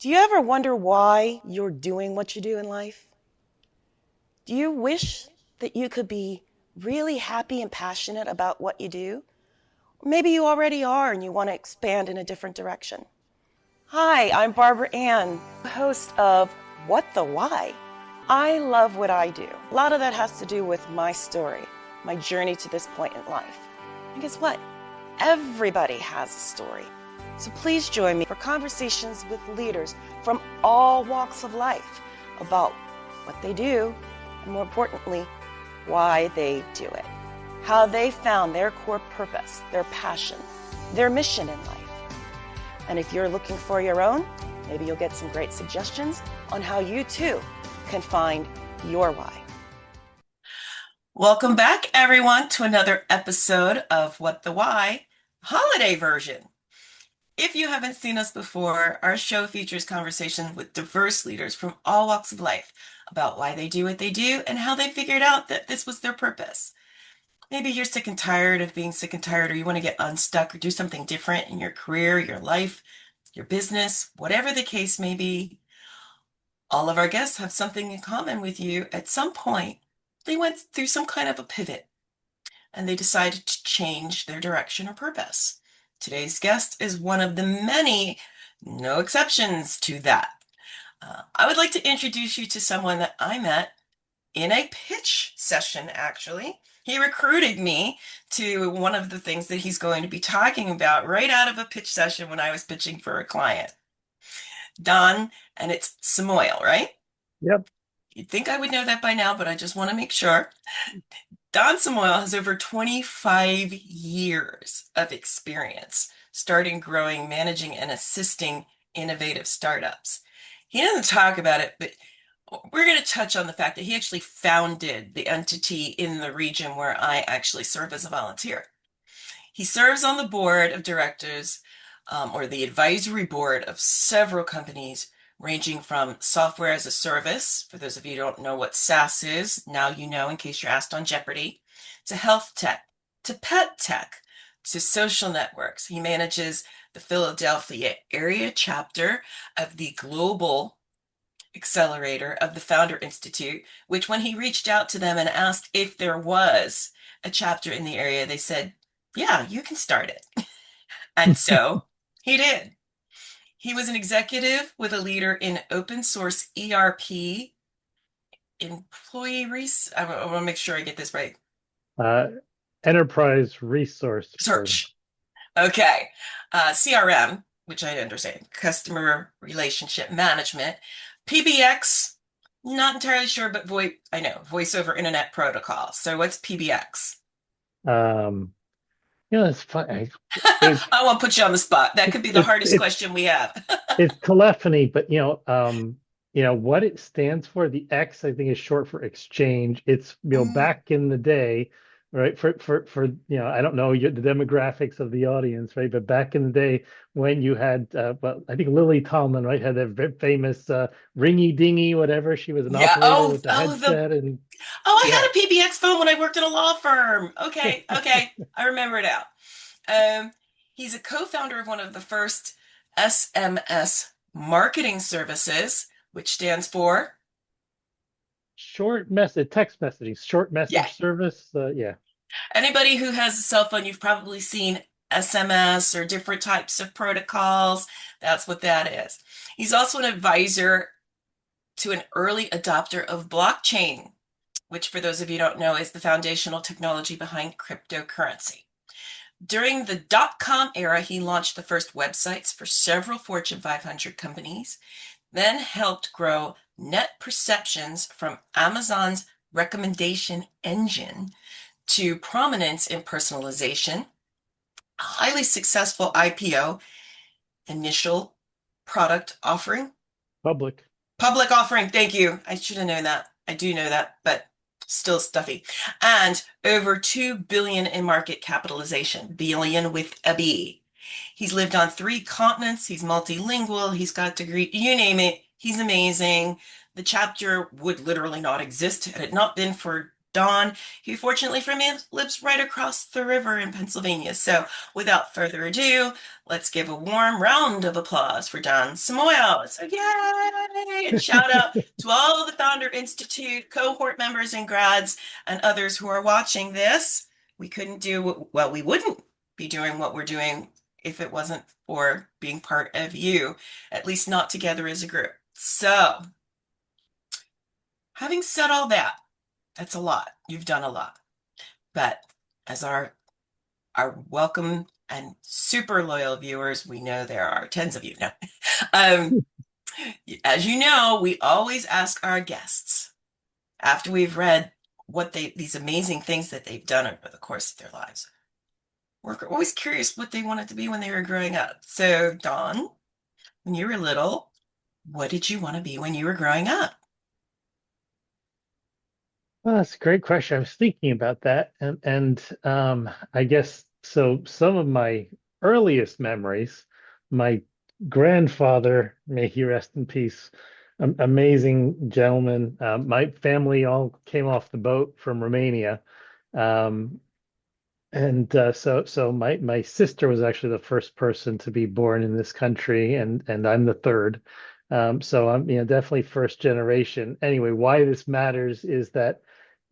Do you ever wonder why you're doing what you do in life? Do you wish that you could be really happy and passionate about what you do? Or maybe you already are and you want to expand in a different direction. Hi, I'm Barbara Ann, host of What the Why? I love what I do. A lot of that has to do with my story, my journey to this point in life. And guess what? Everybody has a story. So please join me for conversations with leaders from all walks of life about what they do, and more importantly, why they do it, how they found their core purpose, their passion, their mission in life. And if you're looking for your own, maybe you'll get some great suggestions on how you too can find your why. Welcome back, everyone, to another episode of What the Why, holiday version. If you haven't seen us before, our show features conversations with diverse leaders from all walks of life about why they do what they do and how they figured out that this was their purpose. Maybe you're sick and tired of being sick and tired, or you want to get unstuck or do something different in your career, your life, your business, whatever the case may be. All of our guests have something in common with you. At some point, they went through some kind of a pivot and they decided to change their direction or purpose. Today's guest is one of the many, no exceptions to that. I would like to introduce you to someone that I met in a pitch session, actually. He recruited me to one of the things that he's going to be talking about right out of a pitch session when I was pitching for a client. Don, and it's Samoil, right? Yep. You'd think I would know that by now, but I just want to make sure. Don Samoil has over 25 years of experience starting, growing, managing, and assisting innovative startups. He doesn't talk about it, but we're going to touch on the fact that he actually founded the entity in the region where I actually serve as a volunteer. He serves on the board of directors or the advisory board of several companies ranging from software as a service, for those of you who don't know what SaaS is, now you know in case you're asked on Jeopardy, to health tech, to pet tech, to social networks. He manages the Philadelphia area chapter of the global accelerator of the Founder Institute, which when he reached out to them and asked if there was a chapter in the area, they said, yeah, you can start it. And so he did. He was an executive with a leader in open source ERP, employee res. I want to make sure I get this right. Uh, Enterprise resource for Search. Okay. CRM, which I understand, customer relationship management. PBX, not entirely sure, but I know, voice over internet protocol. So what's PBX? um it's fun. It, I won't put you on the spot. That could be the it's hardest it's question we have. it's telephony, but what it stands for, the X I think is short for exchange. It's Mm, back in the day, right? For I don't know the demographics of the audience, right? But back in the day when you had well, I think Lily Tomlin, right, had that famous ringy dingy, whatever. She was an yeah. operator with the The headset and I yeah. had a PBX phone when I worked at a law firm. Okay, okay, I remember now. Um, he's a co-founder of one of the first SMS marketing services, which stands for Short message, text messaging, short yeah. message service. Yeah. Anybody who has a cell phone, you've probably seen SMS or different types of protocols. That's what that is. He's also an advisor to an early adopter of blockchain, which for those of you who don't know is the foundational technology behind cryptocurrency. During the dot-com era, he launched the first websites for several Fortune 500 companies, then helped grow net perceptions from Amazon's recommendation engine to prominence in personalization, a highly successful IPO, initial product offering, Public. public offering, thank you. I should have known that. I do know that, but still stuffy. And over 2 billion in market capitalization, billion with a B. He's lived on 3 continents. He's multilingual. He's got degree, you name it. He's amazing. The chapter would literally not exist had it not been for Don, who fortunately for me lives right across the river in Pennsylvania. So without further ado, let's give a warm round of applause for Don Samoil. So yay! And shout out to all the Founder Institute cohort members and grads and others who are watching this. We couldn't do, well, we wouldn't be doing what we're doing if it wasn't for being part of you, at least not together as a group. So, having said all that, that's a lot. You've done a lot. But as our welcome and super loyal viewers, we know there are tens of you now. Um, as you know, we always ask our guests after we've read what these amazing things that they've done over the course of their lives. We're always curious what they wanted to be when they were growing up. So, Dawn, when you were little, what did you want to be when you were growing up? Well, that's a great question. I was thinking about that, and I guess so. Some of my earliest memories, my grandfather, may he rest in peace, amazing gentleman. My family all came off the boat from Romania, um, and so my sister was actually the first person to be born in this country, and I'm the third. So I'm definitely first generation. Anyway, why this matters is that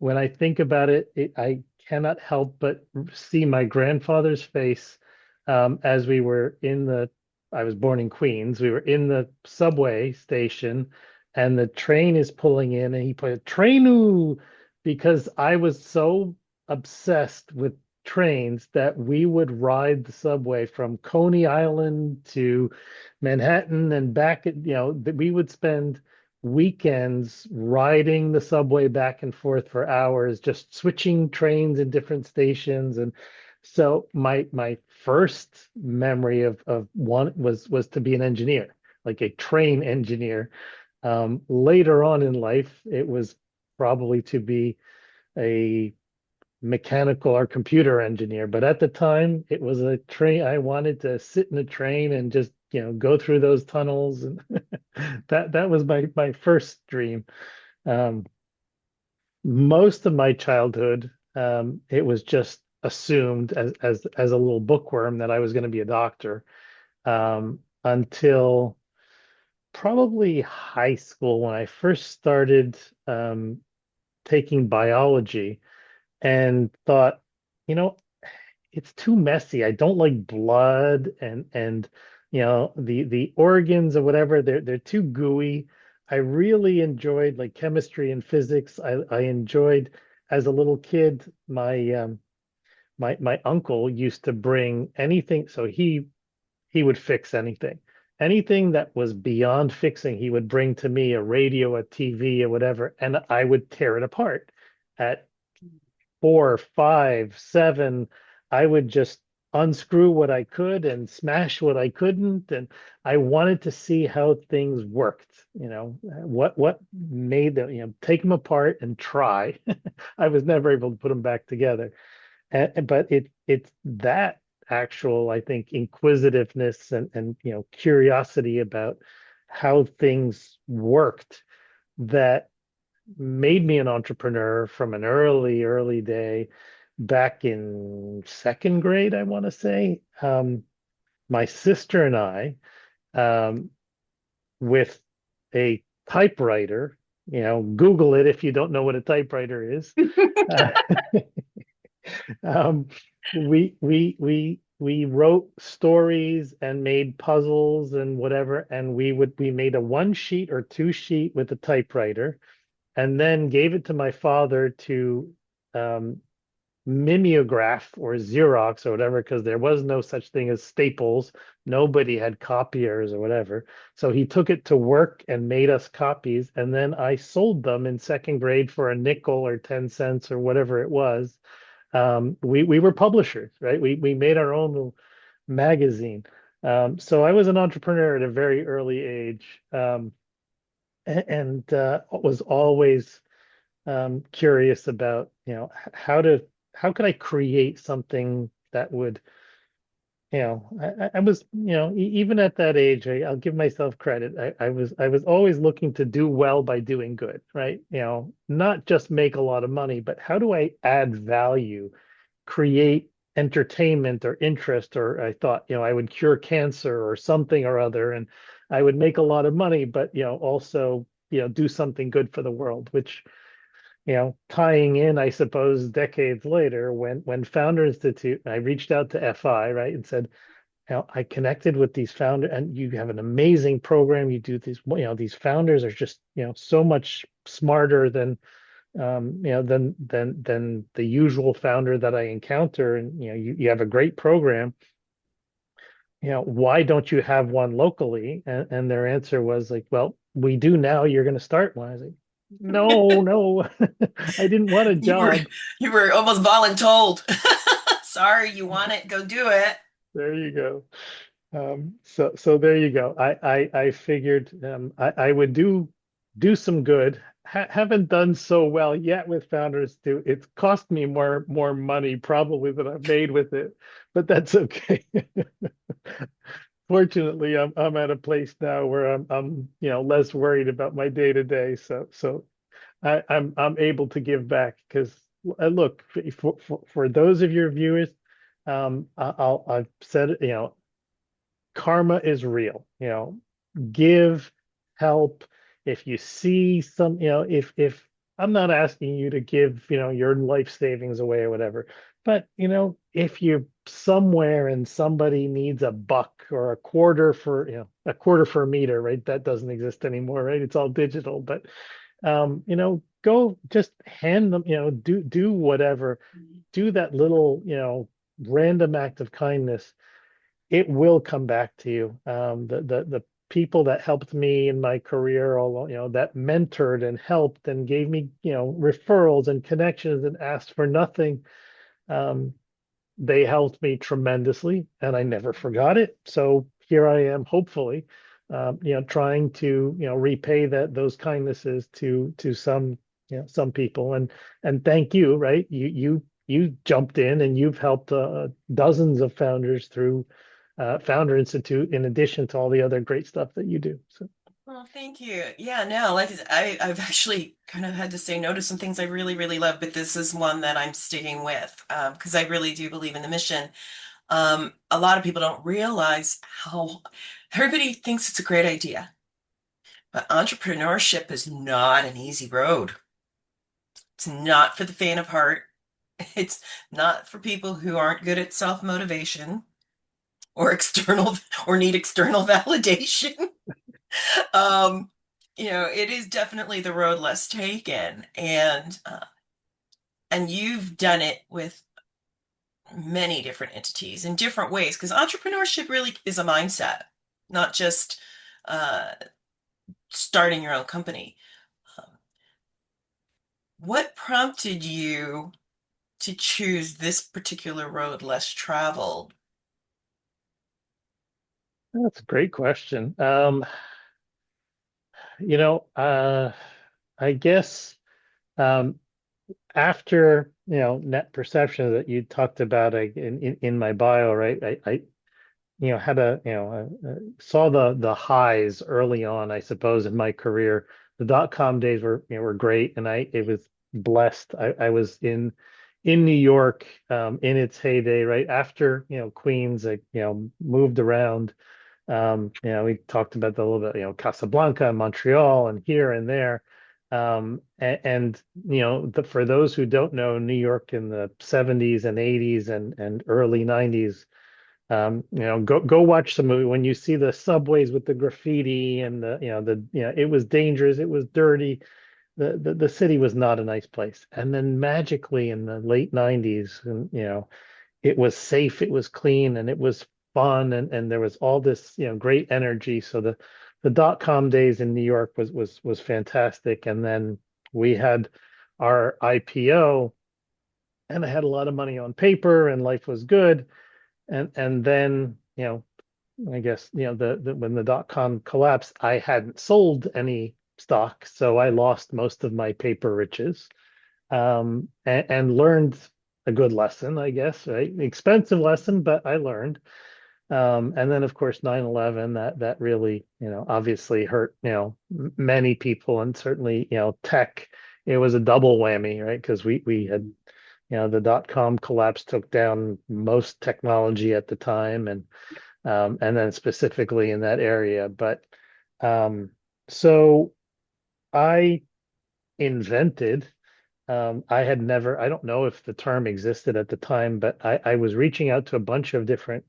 when I think about it, I cannot help but see my grandfather's face as we were in the. I was born in Queens. We were in the subway station, and the train is pulling in, and he put trainu because I was so obsessed with trains that we would ride the subway from Coney Island to Manhattan and back that we would spend weekends riding the subway back and forth for hours, just switching trains in different stations. And so my first memory of one was to be an engineer, like a train engineer. Later on in life, it was probably to be a mechanical or computer engineer, but at the time it was a train. I wanted to sit in a train and just, go through those tunnels, and that was my first dream. Um, Most of my childhood, it was just assumed as a little bookworm that I was going to be a doctor, until probably high school when I first started taking biology and thought, you know, it's too messy. I don't like blood and the organs or whatever. They're too gooey. I really enjoyed like chemistry and physics. I enjoyed as a little kid. My uncle used to bring anything. So he would fix anything. Anything that was beyond fixing, he would bring to me a radio, a TV, or whatever, and I would tear it apart. At 4, 5, 7, I would just unscrew what I could and smash what I couldn't. And I wanted to see how things worked, what made them, take them apart and try. I was never able to put them back together. But it's that actual, I think, inquisitiveness and curiosity about how things worked that made me an entrepreneur from an early day back in second grade, I want to say. My sister and I, um, with a typewriter, Google it if you don't know what a typewriter is. Uh, um, we wrote stories and made puzzles and whatever, and we made a one sheet or two sheet with a typewriter and then gave it to my father to um, mimeograph or Xerox or whatever, because there was no such thing as Staples. Nobody had copiers or whatever. So he took it to work and made us copies. And then I sold them in second grade for a nickel or 10 cents or whatever it was. We were publishers, right? We made our own little magazine. So I was an entrepreneur at a very early age, and was always curious about, how could I create something that would I was, even at that age, I'll give myself credit. I was always looking to do well by doing good, right? Not just make a lot of money, but how do I add value, create entertainment or interest, or I thought, I would cure cancer or something or other, and I would make a lot of money, but, also, do something good for the world, which, tying in, I suppose, decades later, when Founder Institute, I reached out to FI, right, and said, I connected with these founders, and you have an amazing program. You do these, these founders are just, so much smarter than, than the usual founder that I encounter. And, you have a great program. Why don't you have one locally? And their answer was like, well, we do now. You're going to start one. I was like, no, no, I didn't want a You were job. you were almost voluntold. Sorry, you want it, go do it. There you go. So there you go. I figured I would do some good. Haven't done so well yet with Founders too. It's cost me more money probably than I've made with it, but that's okay. Fortunately, I'm at a place now where I'm less worried about my day to day. So I'm able to give back because look for those of your viewers, I've said it, karma is real. Give, help. If you see some, if I'm not asking you to give, your life savings away or whatever, but if you're somewhere and somebody needs a buck or a quarter for, a quarter for a meter, right? That doesn't exist anymore, right? It's all digital, but go just hand them, do whatever, do that little, random act of kindness. It will come back to you. The people that helped me in my career, all that mentored and helped and gave me, referrals and connections and asked for nothing. Um, they helped me tremendously, and I never forgot it. So here I am, hopefully, trying to, repay those kindnesses to some, some people. And thank you, right? You jumped in and you've helped dozens of founders through Founder Institute, in addition to all the other great stuff that you do. So Well, thank you. Yeah, no, like I've actually kind of had to say no to some things I really, really love, but this is one that I'm sticking with because I really do believe in the mission. A lot of people don't realize how everybody thinks it's a great idea, but entrepreneurship is not an easy road. It's not for the faint of heart. It's not for people who aren't good at self-motivation or external or need external validation. Um, it is definitely the road less taken, and you've done it with many different entities in different ways because entrepreneurship really is a mindset, not just uh, starting your own company. Um, what prompted you to choose this particular road less traveled? that's a great question. You know, uh, I guess um, after net perception that you talked about in my bio, right? I had saw the highs early on, I suppose, in my career. The dot-com days were great, and I it was blessed. I was in New York in its heyday, right after Queens. I moved around. We talked about that a little bit, Casablanca and Montreal and here and there. And for those who don't know, New York in the 70s and 80s and early 90s, go watch the movie. When you see the subways with the graffiti and it was dangerous, it was dirty. The city was not a nice place. And then magically in the late 90s, and it was safe, it was clean, and it was fun, and there was all this great energy. So the dot-com days in New York was fantastic. And then we had our IPO, and I had a lot of money on paper, and life was good. And then I guess the when the dot-com collapsed, I hadn't sold any stock, so I lost most of my paper riches, and learned a good lesson, I guess, right? Expensive lesson, but I learned. And then of course 9/11, that really, obviously hurt, many people, and certainly, tech. It was a double whammy, right? Because we had, the dot-com collapse took down most technology at the time, and then specifically in that area. But um, so I invented. I had never, I don't know if the term existed at the time, but I was reaching out to a bunch of different,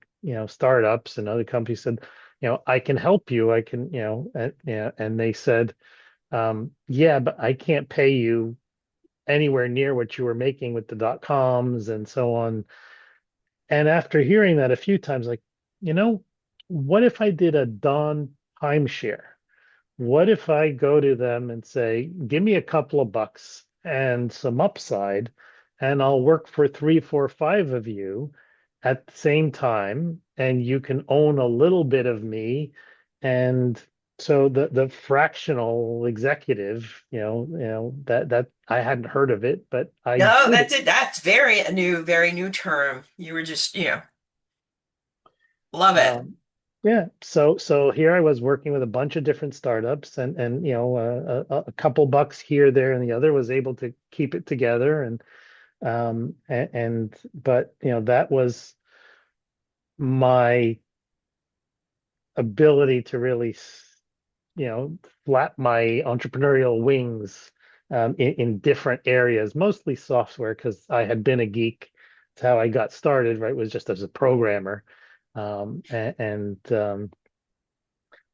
startups and other companies. Said, I can help you. I can, and they said, yeah, but I can't pay you anywhere near what you were making with the dot coms and so on. And after hearing that a few times, like, you know, what if I did a Don timeshare? What if I go to them and say, give me a couple of bucks and some upside, and I'll work for three, four, five of you at the same time, and you can own a little bit of me. And so the fractional executive, that I hadn't heard of it, but I No, did that's it. it. That's very new term. You were just, love it. Yeah, so here I was working with a bunch of different startups, and a couple bucks here, there, and the other, was able to keep it together, and but that was my ability to really flap my entrepreneurial wings, in different areas, mostly software, because I had been a geek. It's how I got started, right? Was just as a programmer, and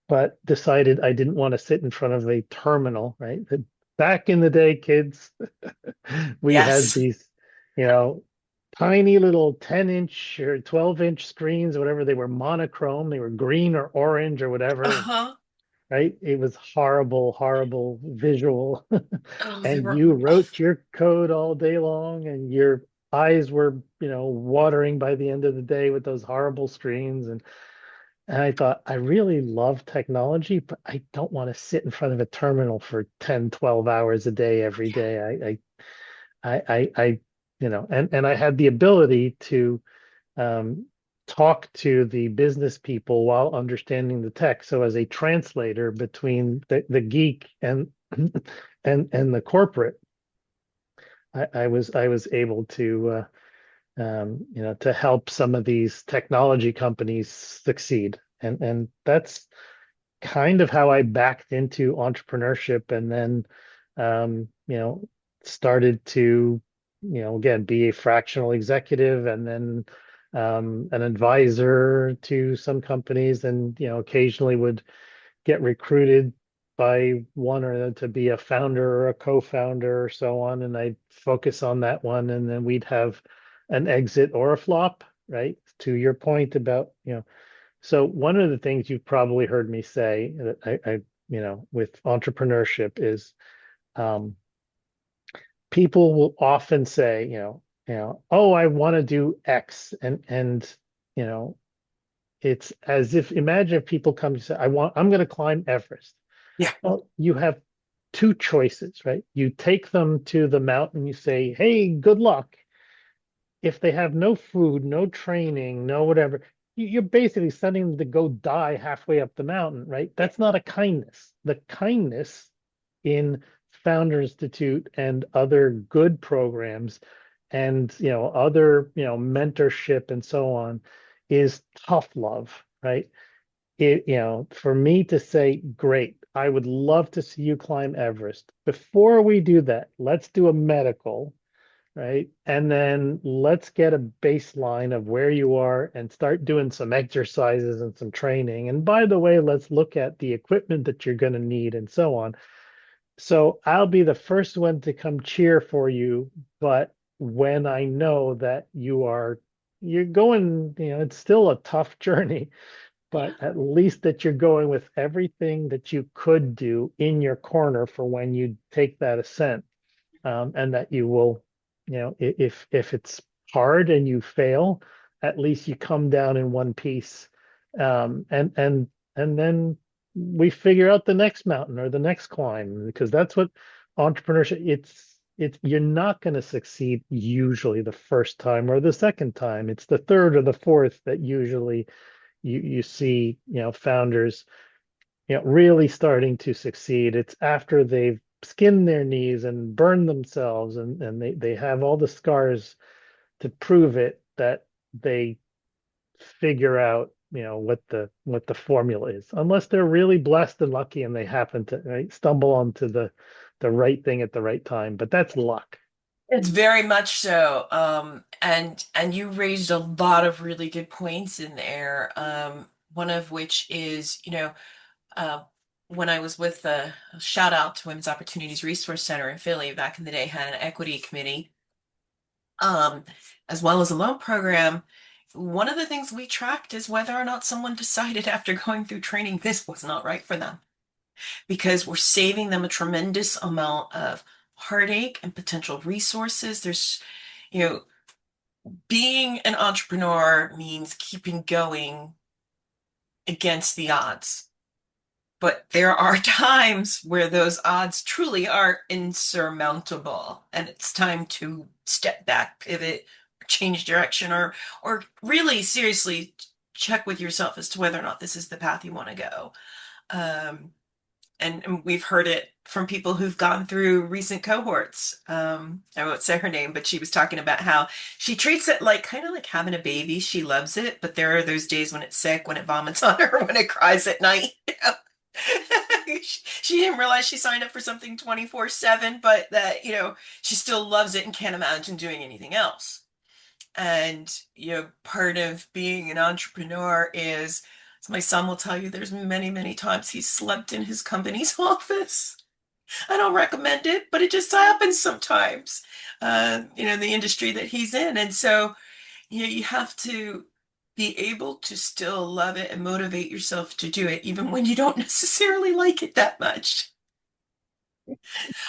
but decided I didn't want to sit in front of a terminal, right? Back in the day, kids, we had Yes. these, you know, tiny little 10-inch or 12-inch screens, whatever they were, monochrome, they were green or orange or whatever, Uh-huh. right? It was horrible, horrible visual. Oh, they And were you awful. wrote your code all day long, and your eyes were, watering by the end of the day with those horrible screens. And I thought, I really love technology, but I don't want to sit in front of a terminal for 10, 12 hours a day every day. I and I had the ability to um, talk to the business people while understanding the tech. So as a translator between the geek and the corporate, I was able to to help some of these technology companies succeed. And that's kind of how I backed into entrepreneurship, and then started to, again, be a fractional executive, and then an advisor to some companies, and occasionally would get recruited by one or to be a founder or a co-founder or so on, and I'd focus on that one, and then we'd have an exit or a flop, right? To your point about, so one of the things you've probably heard me say that with entrepreneurship is, um, people will often say, oh, I want to do X, and you know, it's as if, imagine if people come to say, I'm going to climb Everest. Yeah. Well, you have two choices, right? You take them to the mountain, you say, hey, good luck. If they have no food, no training, no whatever, you're basically sending them to go die halfway up the mountain, right? Yeah. That's not a kindness. The kindness in Founder Institute and other good programs, and other, mentorship and so on, is tough love, right? For me to say, great, I would love to see you climb Everest. Before we do that, let's do a medical, right? And then let's get a baseline of where you are and start doing some exercises and some training. And by the way, let's look at the equipment that you're going to need and so on. So I'll be the first one to come cheer for you. But when I know that you're going, it's still a tough journey, Yeah. but at least that you're going with everything that you could do in your corner for when you take that ascent, and that you will, if it's hard and you fail, at least you come down in one piece, and then we figure out the next mountain or the next climb, because that's what entrepreneurship. It's you're not going to succeed usually the first time or the second time. It's the third or the fourth that usually you see, founders, really starting to succeed. It's after they've skinned their knees and burned themselves, and they have all the scars to prove it, that they figure out, what the formula is. Unless they're really blessed and lucky and they happen to, right, stumble onto the right thing at the right time. But that's luck. It's very much so. And you raised a lot of really good points in there. One of which is, uh, when I was with the shout out to Women's Opportunities Resource Center in Philly back in the day, had an equity committee, um, as well as a loan program. One of the things we tracked is whether or not someone decided after going through training this was not right for them, because we're saving them a tremendous amount of heartache and potential resources. You know, being an entrepreneur means keeping going against the odds. But there are times where those odds truly are insurmountable, and it's time to step back, pivot, change direction, or really seriously check with yourself as to whether or not this is the path you want to go. Um, and we've heard it from people who've gone through recent cohorts. I won't say her name, but she was talking about how she treats it like kind of like having a baby. She loves it, but there are those days when it's sick, when it vomits on her, when it cries at night. She didn't realize she signed up for something 24/7, but that, she still loves it and can't imagine doing anything else. And, part of being an entrepreneur is, as my son will tell you, there's many, many times he slept in his company's office. I don't recommend it, but it just happens sometimes, the industry that he's in. And so, you have to be able to still love it and motivate yourself to do it, even when you don't necessarily like it that much.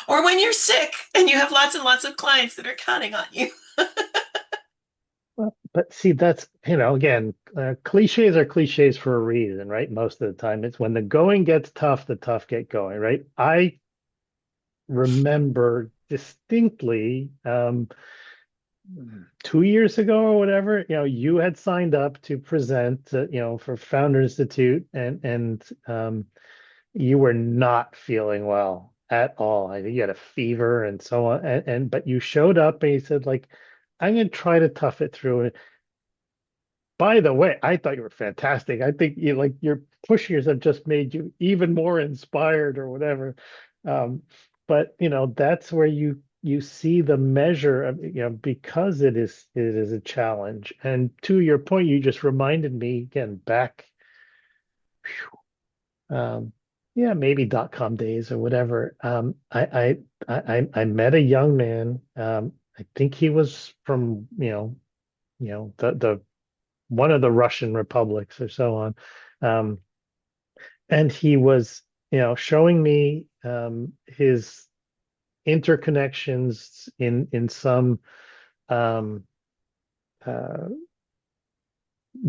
Or when you're sick and you have lots and lots of clients that are counting on you. Well, but see, that's, again, cliches are cliches for a reason, right? Most of the time, it's when the going gets tough, the tough get going, right? I remember distinctly, 2 years ago or whatever, you had signed up to present, for Founder Institute, and you were not feeling well at all. I think you had a fever and so on, and but you showed up and you said, like, I'm going to try to tough it through. By the way, I thought you were fantastic. I think your pushers have just made you even more inspired or whatever. Um, but that's where you see the measure of, because it is a challenge. And to your point, you just reminded me again back, um, yeah, maybe .com days or whatever. I met a young man. I think he was from, the one of the Russian republics or so on. Um, and he was, showing me, his interconnections in some, um, uh,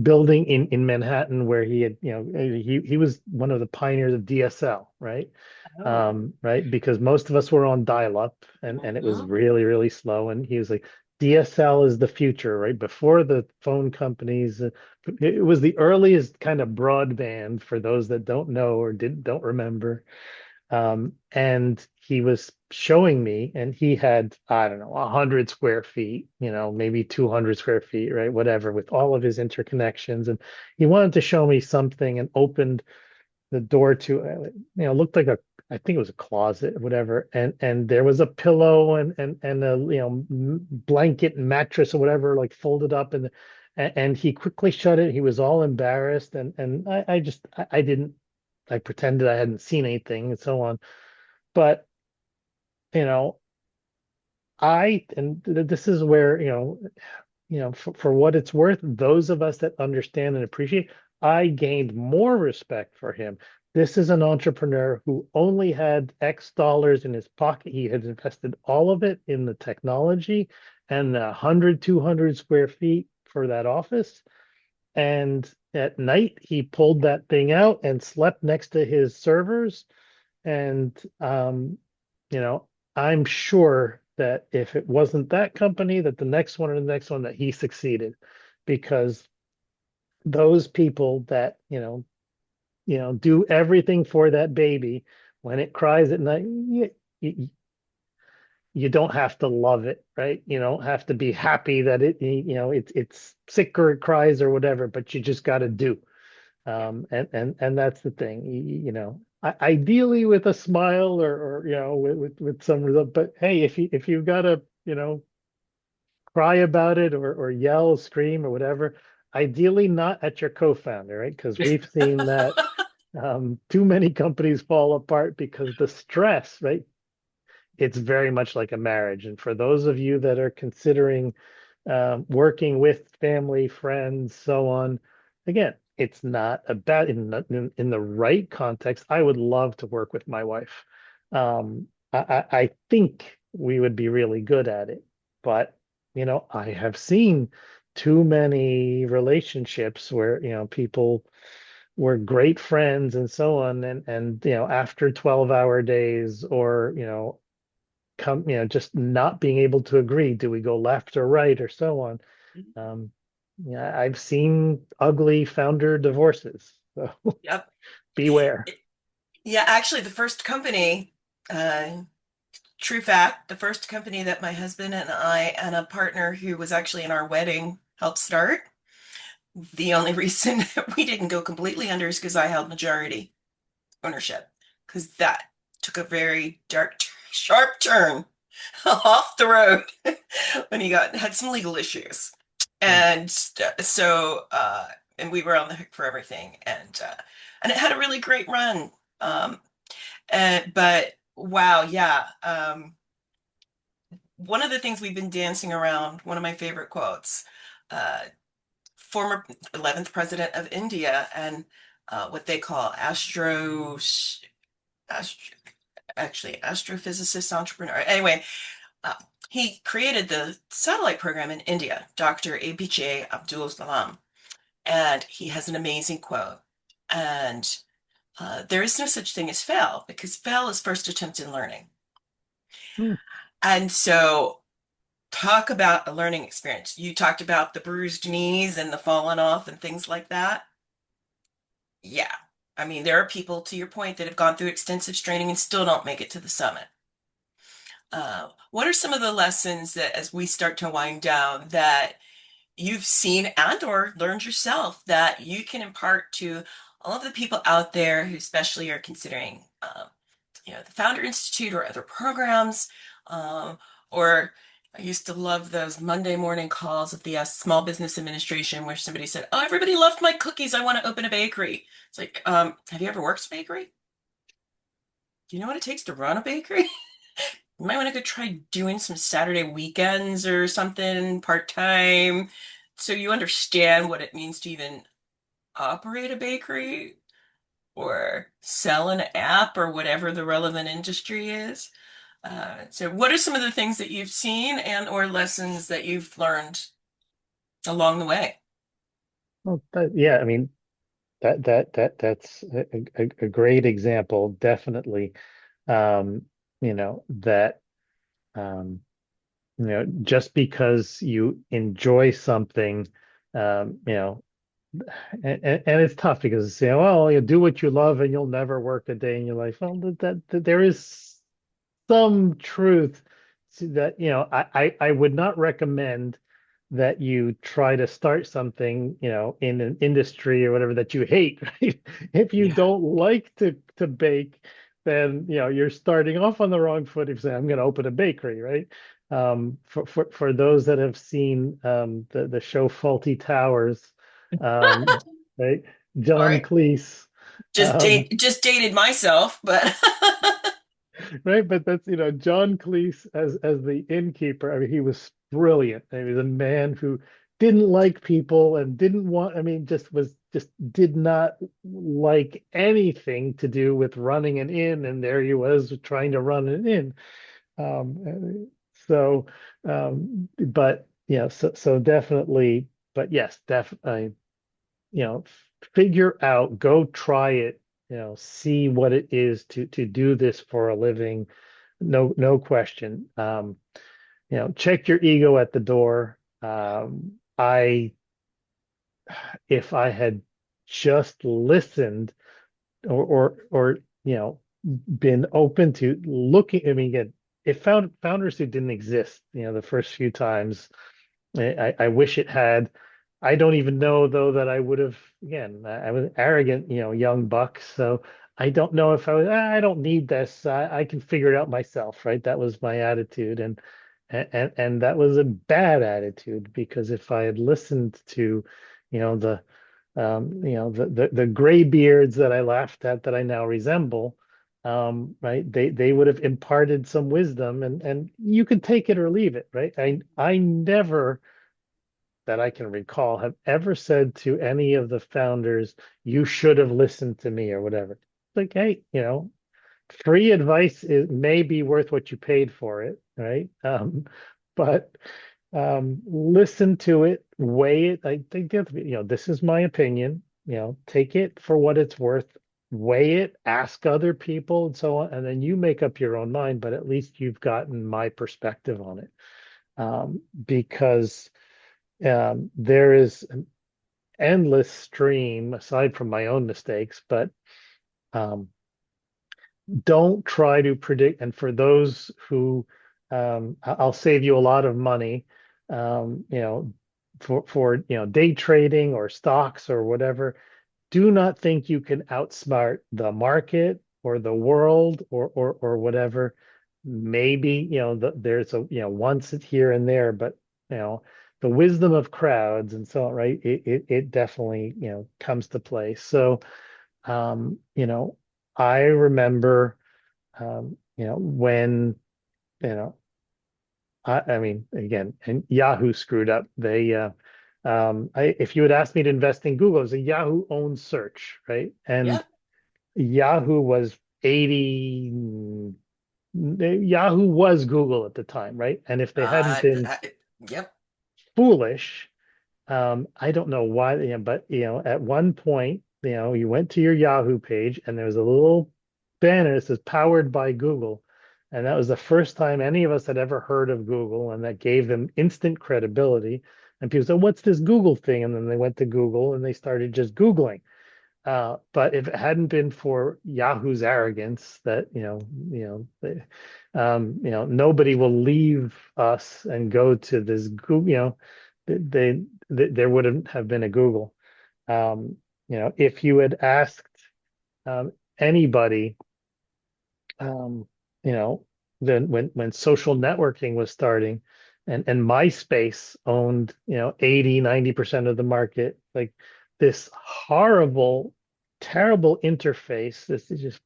building in Manhattan where he had, he was one of the pioneers of DSL, right? Oh. Right, because most of us were on dial-up, and it was Mhm. really, really slow. And he was like, DSL is the future, right? Before the phone companies, it was the earliest kind of broadband for those that don't know or don't remember. And he was showing me, and he had, I don't know, 100 square feet, maybe 200 square feet, right? Whatever, with all of his interconnections. And he wanted to show me something and opened the door to, looked like I think it was a closet, or whatever. And there was a pillow and a, blanket and mattress or whatever, like folded up. And he quickly shut it. He was all embarrassed. And I didn't, I pretended I hadn't seen anything and so on. But, you know, and this is where, for what it's worth, those of us that understand and appreciate, I gained more respect for him. This is an entrepreneur who only had X dollars in his pocket. He had invested all of it in the technology and 100, 200 square feet for that office. And at night, he pulled that thing out and slept next to his servers. And, you know, I'm sure that if it wasn't that company, that the next one or the next one, that he succeeded, because those people that, do everything for that baby when it cries at night, you don't have to love it, right? You don't have to be happy that it's sick or it cries or whatever, but you just got to do. And that's the thing, ideally with a smile or with some result. But hey, if you've got to, cry about it or yell, scream or whatever, ideally not at your co-founder, right? Because we've seen that too many companies fall apart because the stress, right? It's very much like a marriage. And for those of you that are considering working with family, friends, so on, again, it's not a bad in the right context. I would love to work with my wife. I think we would be really good at it, but I have seen too many relationships where people were great friends and so on, and after 12-hour days or just not being able to agree. Do we go left or right or so on? Um, yeah, I've seen ugly founder divorces. So Yep. beware. Yeah, actually, the first company, uh, true fact, the first company that my husband and I and a partner who was actually in our wedding helped start, the only reason we didn't go completely under is because I held majority ownership, because that took a very dark, sharp turn off the road when he had some legal issues. Hmm. And and we were on the hook for everything. And it had a really great run. Um, but wow, yeah. One of the things we've been dancing around, one of my favorite quotes, uh, former 11th president of India and what they call astro, actually astrophysicist entrepreneur. Anyway, uh, he created the satellite program in India, Dr. APJ Abdul Salam, and he has an amazing quote. And there is no such thing as fail because fail is first attempt in learning. Hmm. And so, talk about a learning experience. You talked about the bruised knees and the falling off and things like that. Yeah. I mean, there are people, to your point, that have gone through extensive training and still don't make it to the summit. What are some of the lessons that, as we start to wind down, that you've seen and or learned yourself that you can impart to all of the people out there who especially are considering, the Founder Institute or other programs, um, or I used to love those Monday morning calls of the Small Business Administration where somebody said, "Oh, everybody loved my cookies. I want to open a bakery." It's like, have you ever worked in a bakery? Do you know what it takes to run a bakery? You might want to go try doing some Saturday weekends or something part-time so you understand what it means to even operate a bakery or sell an app or whatever the relevant industry is. So what are some of the things that you've seen and or lessons that you've learned along the way? Well, yeah, I mean that's a great example, definitely. Um, that um, just because you enjoy something, um, you know, and it's tough because well, you do what you love and you'll never work a day in your life. Well, that there is some truth to that. I would not recommend that you try to start something, in an industry or whatever that you hate, right? If you Yeah. don't like to bake, then you're starting off on the wrong foot if you say, I'm going to open a bakery, right? For those that have seen the show Faulty Towers, um, right? All John right. Cleese. Um, Just dated myself, but right? But that's John Cleese as the innkeeper. I mean, he was brilliant. I mean, he was a man who didn't like people and didn't want. I mean, just did not like anything to do with running an inn. And there he was trying to run an inn. So, but so definitely. But yes, definitely. You know, figure out, go try it. See what it is to do this for a living. No question. Check your ego at the door. I if I had just listened or been open to looking. I mean, again, it found founders who didn't exist, the first few times. I wish it had. I don't even know though that I would have. Again, I was arrogant, young buck. So I don't know if I was. I don't need this. I can figure it out myself, right? That was my attitude, and that was a bad attitude because if I had listened to, the the gray beards that I laughed at that I now resemble, right? They would have imparted some wisdom, and you could take it or leave it, right? I never that I can recall have ever said to any of the founders, you should have listened to me or whatever. Like, hey, free advice may be worth what you paid for it, right? But listen to it, weigh it. I think that, this is my opinion. Take it for what it's worth, weigh it, ask other people, and so on, and then you make up your own mind. But at least you've gotten my perspective on it, because there is an endless stream aside from my own mistakes, but um, don't try to predict. And for those who, I'll save you a lot of money, for day trading or stocks or whatever. Do not think you can outsmart the market or the world or whatever. Maybe there's a once it's here and there, but you know the wisdom of crowds and so on, right? It definitely comes to play. So I remember when you know I mean again, and Yahoo screwed up. If you had asked me to invest in Google, it was a Yahoo owned search, right? And Yep. Yahoo was 80, Yahoo was Google at the time, right? And if they hadn't been Yep. foolish, I don't know why, but at one point, you went to your Yahoo page and there was a little banner that says powered by Google. And that was the first time any of us had ever heard of Google, and that gave them instant credibility. And people said, "What's this Google thing?" And then they went to Google and they started just Googling. But if it hadn't been for Yahoo's arrogance, that nobody will leave us and go to this Google. There wouldn't have been a Google. If you had asked anybody, um, you know, then when social networking was starting, and MySpace owned 80-90% of the market, like this horrible, terrible interface. This is just,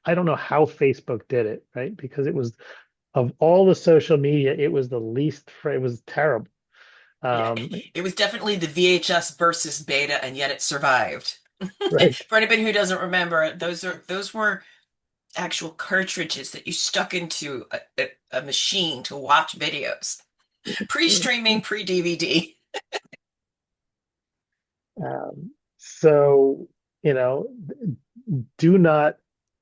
I don't know how Facebook did it, right? Because it was, of all the social media, it was the least, it was terrible. Yeah. um It was definitely the VHS versus beta, and yet it survived. right. For anybody who doesn't remember, those were actual cartridges that you stuck into a machine to watch videos. Pre-streaming, pre-DVD. So you know do not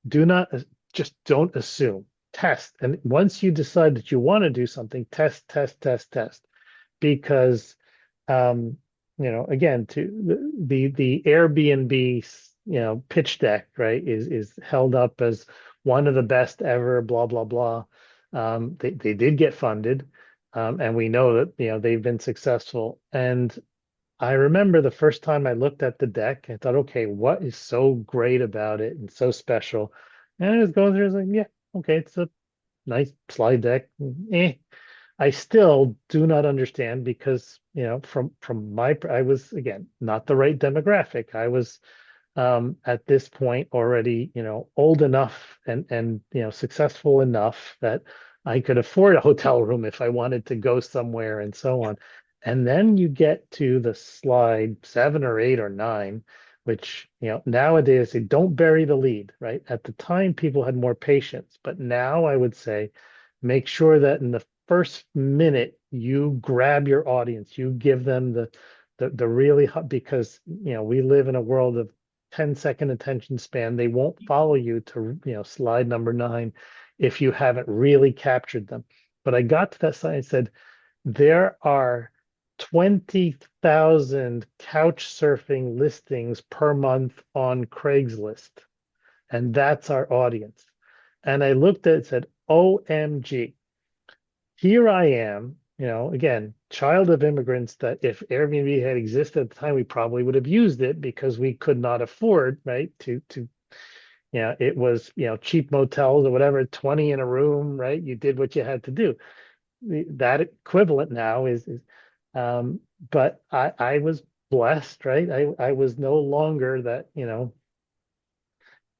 do not just don't assume, test. And once you decide that you want to do something, test, test, test, test. Because again, to the Airbnb pitch deck, right, is held up as one of the best ever, blah blah blah. They did get funded, and we know that they've been successful. And I remember the first time I looked at the deck, I thought, okay, what is so great about it and so special? And I was going through, I was like, yeah, okay, it's a nice slide deck. I still do not understand because, from I was again not the right demographic. I was at this point already, old enough and successful enough that I could afford a hotel room if I wanted to go somewhere and so Yeah. on. And then you get to the slide 7 or 8 or 9, which, nowadays they don't bury the lead, right? At the time, people had more patience, but now I would say make sure that in the first minute you grab your audience, you give them the really hot, because we live in a world of 10-second attention span. They won't follow you to slide number 9 if you haven't really captured them. But I got to that slide and said, there are 20,000 couch surfing listings per month on Craigslist. And that's our audience. And I looked at it and said, OMG, here I am, again, child of immigrants that if Airbnb had existed at the time, we probably would have used it because we could not afford, right, it was, cheap motels or whatever, 20 in a room, right? You did what you had to do. That equivalent now is um, but I was blessed, right? I was no longer that,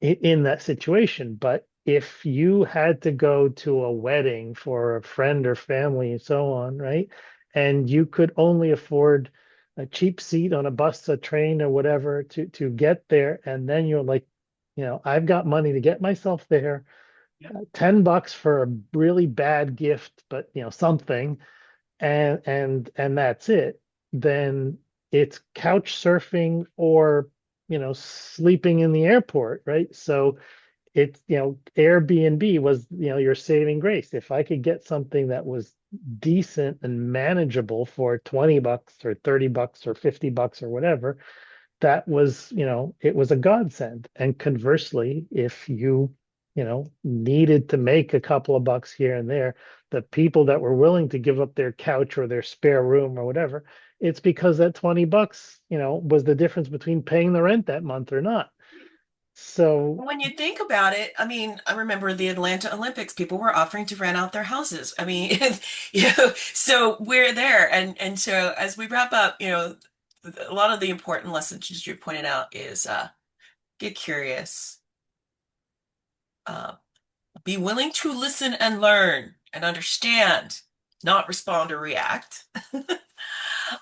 in that situation. But if you had to go to a wedding for a friend or family and so on, right? And you could only afford a cheap seat on a bus, a train, or whatever to get there, and then you're like, I've got money to get myself there. $10 for a really bad gift, but something, and that's it. Then it's couch surfing or sleeping in the airport, right? So it's Airbnb was your saving grace. If I could get something that was decent and manageable for $20 or $30 or $50 or whatever, that was, it was a godsend. And conversely, if needed to make a couple of bucks here and there, the people that were willing to give up their couch or their spare room or whatever, it's because that $20, was the difference between paying the rent that month or not. So, When you think about it, I mean, I remember the Atlanta Olympics, people were offering to rent out their houses. I mean, so we're there. And so as we wrap up, a lot of the important lessons you pointed out is get curious, uh, be willing to listen and learn and understand, not respond or react.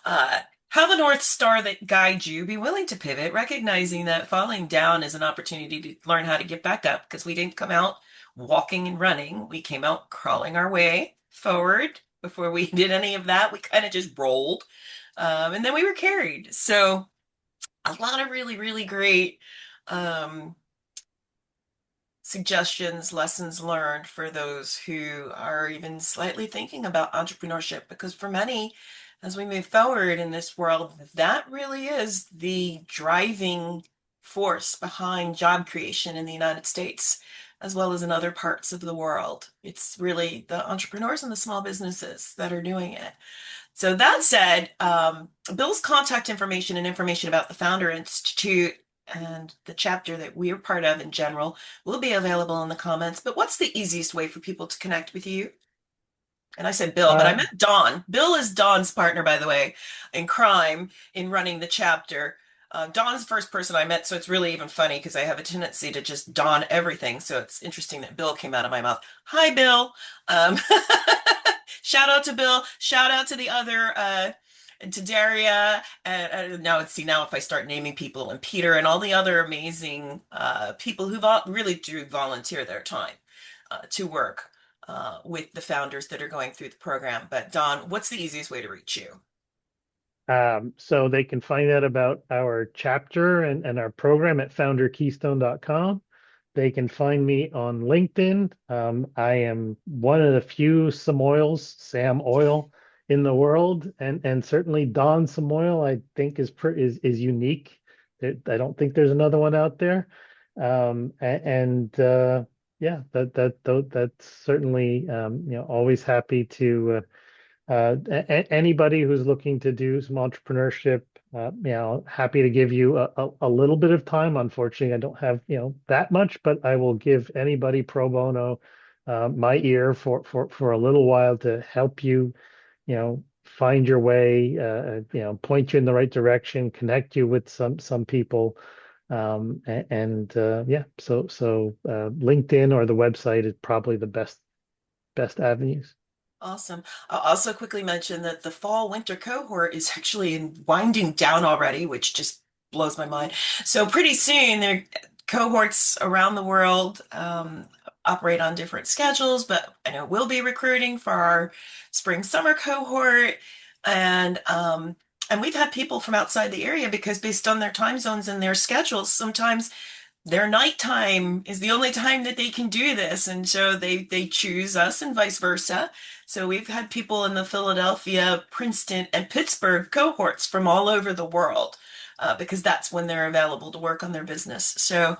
Uh, have a North Star that guides you. Be willing to pivot, recognizing that falling down is an opportunity to learn how to get back up because we didn't come out walking and running. We came out crawling our way forward. Before we did any of that, we kind of just rolled. And then we were carried. So, a lot of really, really great um, suggestions, lessons learned for those who are even slightly thinking about entrepreneurship. Because for many, as we move forward in this world, that really is the driving force behind job creation in the United States, as well as in other parts of the world. It's really the entrepreneurs and the small businesses that are doing it. So that said, Bill's contact information and information about the Founder Institute and the chapter that we are part of in general will be available in the comments. But what's the easiest way for people to connect with you? And I said Bill, but I uh, meant Don. Bill is Don's partner, by the way, in crime in running the chapter. Don's the first person I met, so it's really even funny because I have a tendency to just Don everything. So it's interesting that Bill came out of my mouth. Hi, Bill. Um, shout out to Bill. Shout out to the other, to Daria. And now, see, now if I start naming people and Peter and all the other amazing people who really do volunteer their time to work with the founders that are going through the program. But Don, what's the easiest way to reach you? so they can find out about our chapter and our program at founderkeystone.com. They can find me on LinkedIn. I am one of the few Samoils, Sam Oil, in the world, and certainly Don Samoil, I think is unique. I don't think there's another one out there. Yeah, that's certainly always happy to anybody who's looking to do some entrepreneurship, happy to give you a little bit of time. Unfortunately, I don't have, that much, but I will give anybody pro bono my ear for a little while to help you, find your way, point you in the right direction, connect you with some people. Yeah, so LinkedIn or the website is probably the best avenues. Awesome. I'll also quickly mention that the fall winter cohort is actually winding down already, which just blows my mind. So pretty soon, there cohorts around the world operate on different schedules, but I know we'll be recruiting for our spring summer cohort, and we've had people from outside the area because based on their time zones and their schedules, sometimes their nighttime is the only time that they can do this, and so they choose us and vice versa. So we've had people in the Philadelphia, Princeton, and Pittsburgh cohorts from all over the world because that's when they're available to work on their business. So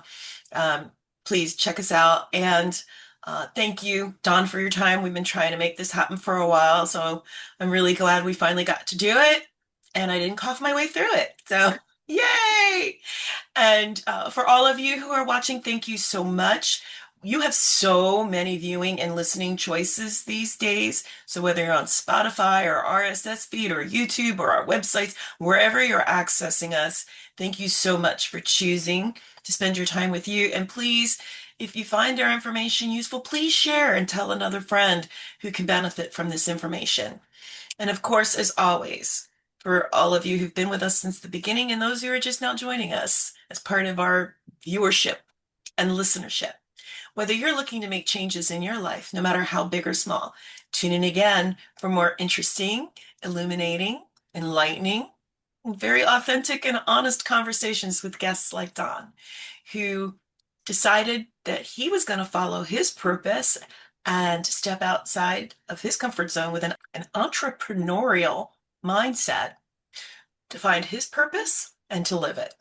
um, please check us out. And thank you, Don, for your time. We've been trying to make this happen for a while, so I'm really glad we finally got to do it. And I didn't cough my way through it. So, yay! And for all of you who are watching, thank you so much. You have so many viewing and listening choices these days. So whether you're on Spotify or RSS feed or YouTube or our websites, wherever you're accessing us, thank you so much for choosing to spend your time with you. And please, if you find our information useful, please share and tell another friend who can benefit from this information. And of course, as always, for all of you who've been with us since the beginning and those who are just now joining us as part of our viewership and listenership, whether you're looking to make changes in your life, no matter how big or small, tune in again for more interesting, illuminating, enlightening, and very authentic and honest conversations with guests like Don, who decided that he was going to follow his purpose and step outside of his comfort zone with an entrepreneurial mindset to find his purpose and to live it.